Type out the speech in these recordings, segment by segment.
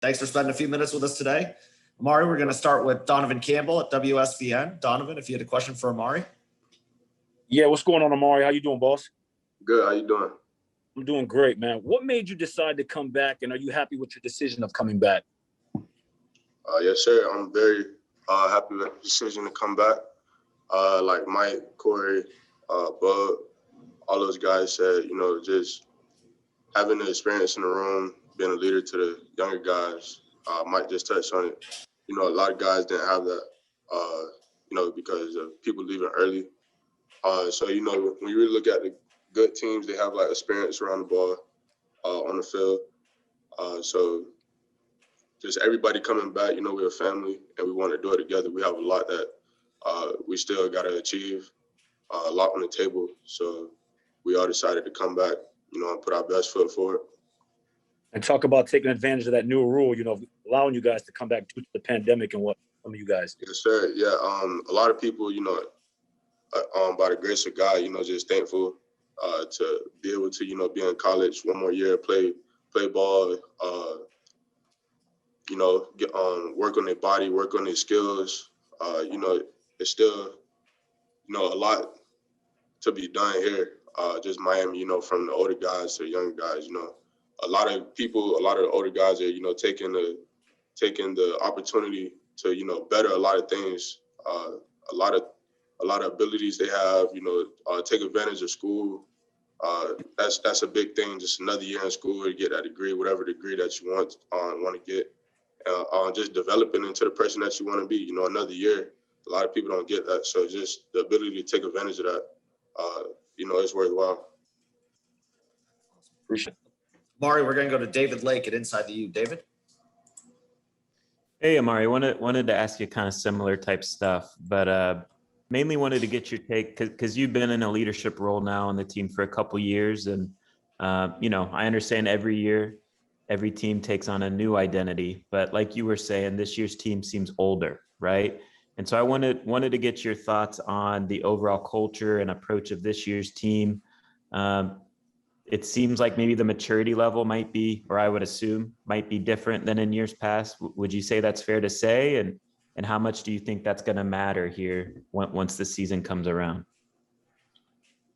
Thanks for spending a few minutes with us today. Amari, we're going to start with Donovan Campbell at WSBN. Donovan, if you had a question for Amari. Yeah, what's going on, Amari? How you doing, boss? Good. How you doing? I'm doing great, man. What made you decide to come back, and are you happy with your decision of coming back? Yes, sir. I'm very happy with the decision to come back. Like Mike, Corey, Bud, all those guys said, just having the experience in the room, being a leader to the younger guys. Mike just touched on it. A lot of guys didn't have that, because of people leaving early. So, when you really look at the good teams, they have like experience around the ball on the field. So just everybody coming back, we're a family and we want to do it together. We have a lot that we still got to achieve, a lot on the table. So we all decided to come back, and put our best foot forward. And talk about taking advantage of that new rule, allowing you guys to come back due to the pandemic and what some of you guys. Yes, sir. Yeah. A lot of people, by the grace of God, just thankful to be able to, be in college one more year, play ball, work on their body, work on their skills. It's still, a lot to be done here. Just Miami, from the older guys to the younger guys, a lot of the older guys are, taking the opportunity to, better a lot of things, a lot of abilities they have, take advantage of school. That's a big thing. Just another year in school to get that degree, whatever degree that you want to get. Just developing into the person that you want to be. Another year. A lot of people don't get that. So just the ability to take advantage of that, it's worthwhile. Appreciate it. Amari, we're going to go to David Lake at Inside the U. David? Hey, Amari, wanted to ask you kind of similar type stuff, but mainly wanted to get your take because you've been in a leadership role now on the team for a couple years. And, I understand every year, every team takes on a new identity, but like you were saying, this year's team seems older, right? And so I wanted to get your thoughts on the overall culture and approach of this year's team. It seems like maybe the maturity level might be, or I would assume might be different than in years past. Would you say that's fair to say? And how much do you think that's going to matter here once the season comes around?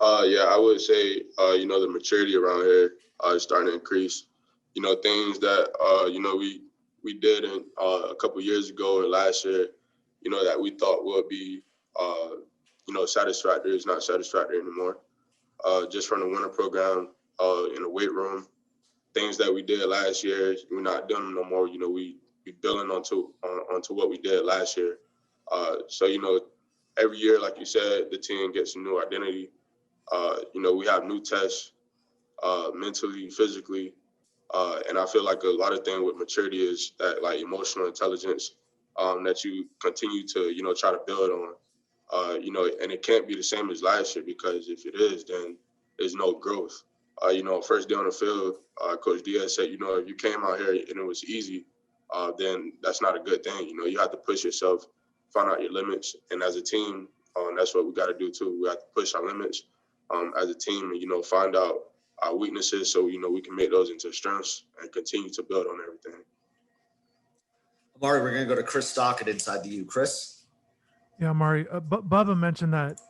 Yeah, I would say, the maturity around here is starting to increase. Things that, we did a couple years ago or last year, that we thought would be, satisfactory is not satisfactory anymore. Just from the winter program, in the weight room, things that we did last year, we're not doing them no more. We building onto what we did last year. So, every year, like you said, the team gets a new identity. We have new tests, mentally, physically. And I feel like a lot of things with maturity is that like emotional intelligence that you continue to, try to build on. And it can't be the same as last year because if it is, then there's no growth. First day on the field, Coach Diaz said, if you came out here and it was easy, then that's not a good thing. You have to push yourself, find out your limits. And as a team, that's what we got to do too. We have to push our limits as a team and, find out our weaknesses so, we can make those into strengths and continue to build on everything. Amari, we're going to go to Chris Stock at Inside the U. Chris? Yeah, Amari, Bubba mentioned that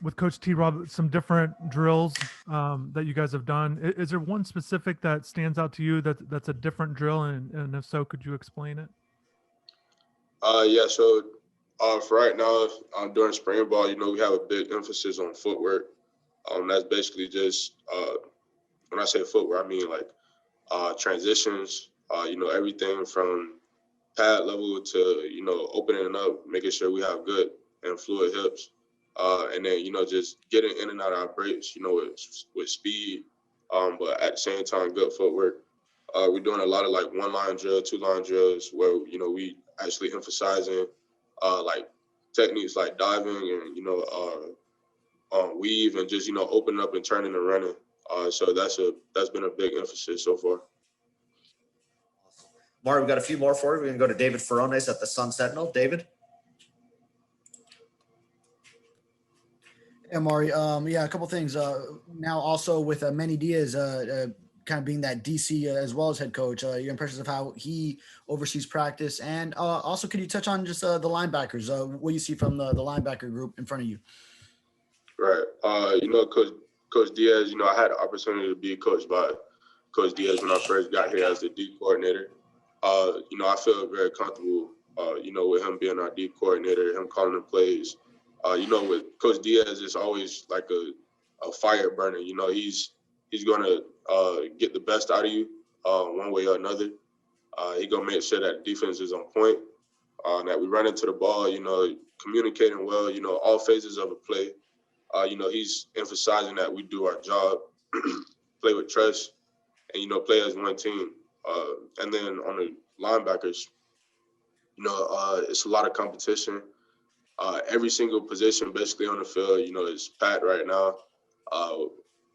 with Coach T-Rob, some different drills that you guys have done. Is there one specific that stands out to you that's a different drill? And if so, could you explain it? Yeah, so for right now, during spring ball, we have a big emphasis on footwork. That's basically just, when I say footwork, I mean like transitions, everything from pad level to, opening up, making sure we have good and fluid hips. And then, just getting in and out of our breaks, with speed, but at the same time, good footwork. We're doing a lot of like one-line drill, two-line drills where, we actually emphasizing like techniques like diving and, weave and just, opening up and turning and running. So that's been a big emphasis so far. Amari, we've got a few more for you. We're going to go to David Ferrones at the Sun Sentinel. David? Amari, yeah, a couple things. Now also with Manny Diaz kind of being that DC as well as head coach, your impressions of how he oversees practice, and also could you touch on just the linebackers, what you see from the linebacker group in front of you? Right. Coach Diaz, I had the opportunity to be coached by Coach Diaz when I first got here as the D coordinator. I feel very comfortable, with him being our D coordinator, him calling the plays. With Coach Diaz, it's always like a fire burner. He's going to get the best out of you one way or another. He's going to make sure that defense is on point, that we run into the ball, communicating well, all phases of a play. He's emphasizing that we do our job, play with trust, and, play as one team. And then on the linebackers, it's a lot of competition. Every single position basically on the field, is packed right now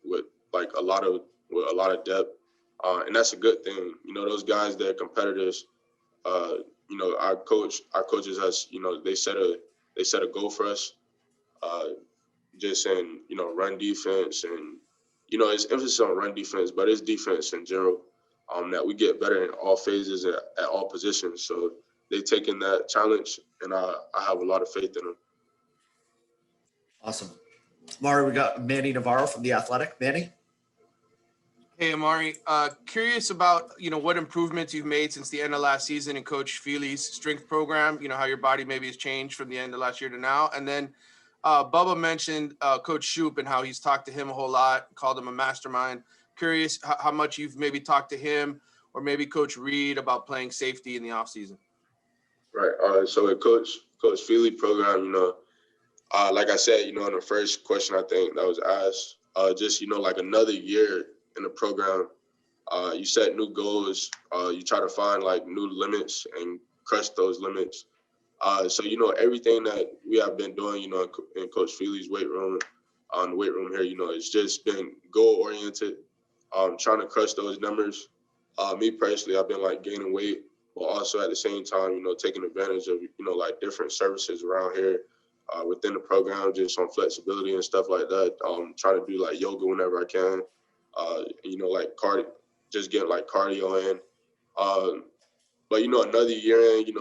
with a lot of depth. And that's a good thing. Those guys, they're competitors. Our coaches has, they set a goal for us. Just in, run defense, and, it's emphasis on run defense, but it's defense in general, that we get better in all phases at all positions. So they've taken that challenge, and I have a lot of faith in them. Awesome. Amari, we got Manny Navarro from The Athletic. Manny? Hey, Amari. Curious about, what improvements you've made since the end of last season in Coach Feely's strength program, how your body maybe has changed from the end of last year to now. And then Bubba mentioned Coach Shoop and how he's talked to him a whole lot, called him a mastermind. Curious how much you've maybe talked to him or maybe Coach Reed about playing safety in the offseason. Right. So with Coach Feely program, like I said, in the first question I think that was asked, just, like another year in the program, you set new goals, you try to find new limits and crush those limits. So, everything that we have been doing, in Coach Feely's weight room, the weight room here, it's just been goal-oriented, trying to crush those numbers. Me personally, I've been gaining weight, but also at the same time, taking advantage of, different services around here within the program, just on flexibility and stuff like that. Trying to do yoga whenever I can, cardio, just getting cardio in. But, another year in,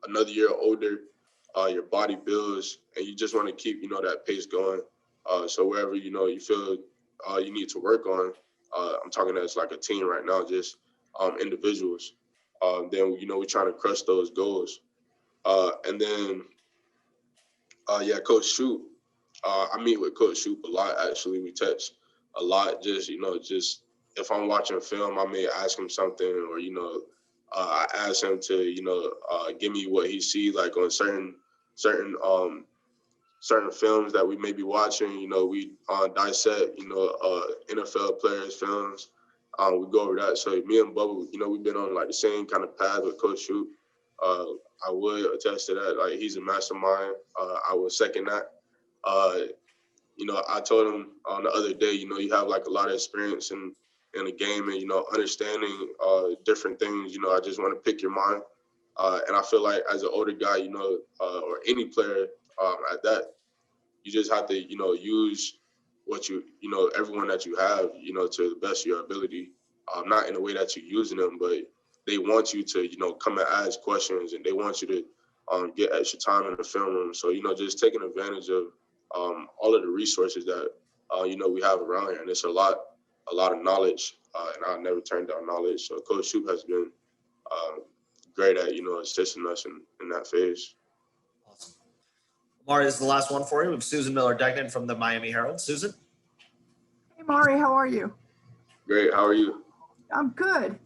another year older, your body builds, and you just want to keep, that pace going. So wherever, you feel you need to work on, I'm talking as a team right now, just individuals. Then, we're trying to crush those goals. And then, Coach Shoop, I meet with Coach Shoop a lot, actually. We text a lot, just if I'm watching film, I may ask him something, or, I ask him to, give me what he sees, on certain films that we may be watching. We dissect, NFL players' films. We go over that. So me and Bubba, we've been on the same kind of path with Coach Shoop. I would attest to that. He's a mastermind. I would second that. I told him the other day, you have a lot of experience in the game, and, understanding different things. I just want to pick your mind. And I feel like as an older guy, or any player at that, you just have to, use what everyone that you have, to the best of your ability. Not in the way that you're using them, but they want you to, come and ask questions, and they want you to get extra time in the film room. So, just taking advantage of all of the resources that, we have around here. And it's a lot of knowledge, and I'll never turn down knowledge. So Coach Shoop has been great at, assisting us in that phase. Awesome. Amari, this is the last one for you. We have Susan Miller-Degnan from the Miami Herald. Susan? Hey, Mari, how are you? Great. How are you? I'm good.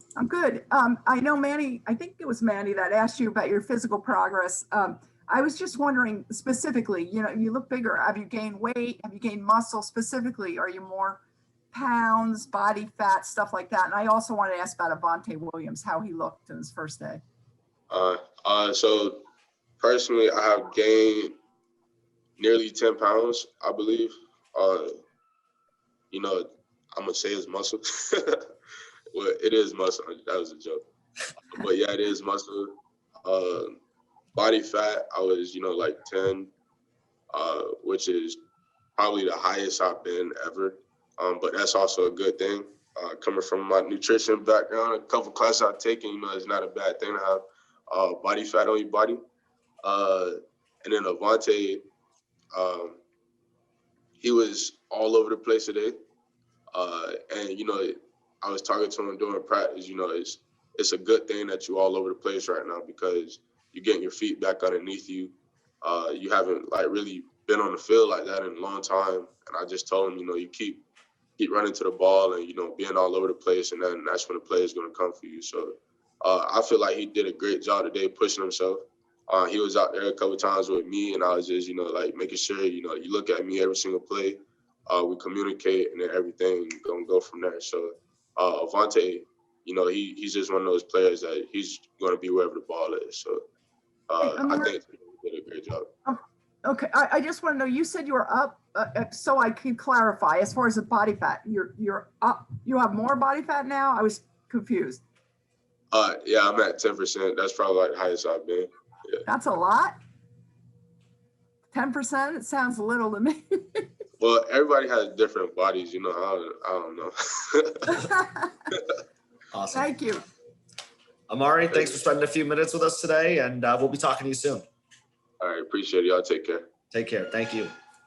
I know Manny, I think it was Manny that asked you about your physical progress. I was just wondering specifically, you look bigger. Have you gained weight? Have you gained muscle specifically? Are you more pounds, body fat, stuff like that? And I also wanted to ask about Avante Williams, how he looked in his first day. So personally, I have gained nearly 10 pounds, I believe. I'm going to say it's muscle. Well, it is muscle. That was a joke. But yeah, it is muscle. Body fat, I was, 10, which is probably the highest I've been ever. But that's also a good thing. Coming from my nutrition background, a couple classes I've taken, you know, it's not a bad thing to have body fat on your body. And then Avante, he was all over the place today. And, you know, I was talking to him during practice, you know, it's a good thing that you're all over the place right now because you're getting your feet back underneath you. You haven't like really been on the field like that in a long time. And I just told him, you know, you keep running to the ball and, you know, being all over the place, and then that's when the play is going to come for you. So I feel like he did a great job today pushing himself. He was out there a couple of times with me, and I was just, you know, like making sure, you know, you look at me every single play. We communicate, and then everything going to go from there. So Avante, you know, he's just one of those players that he's going to be wherever the ball is. So I think he did a great job. Okay, I just want to know, you said you were up, so I can clarify, as far as the body fat, you're up, you have more body fat now? I was confused. Yeah, I'm at 10%. That's probably like the highest I've been. Yeah. That's a lot? 10%? It sounds little to me. Well, everybody has different bodies, you know. I don't know. Awesome. Thank you. Amari, thanks for spending a few minutes with us today, and we'll be talking to you soon. All right, appreciate it. Y'all take care. Take care. Thank you.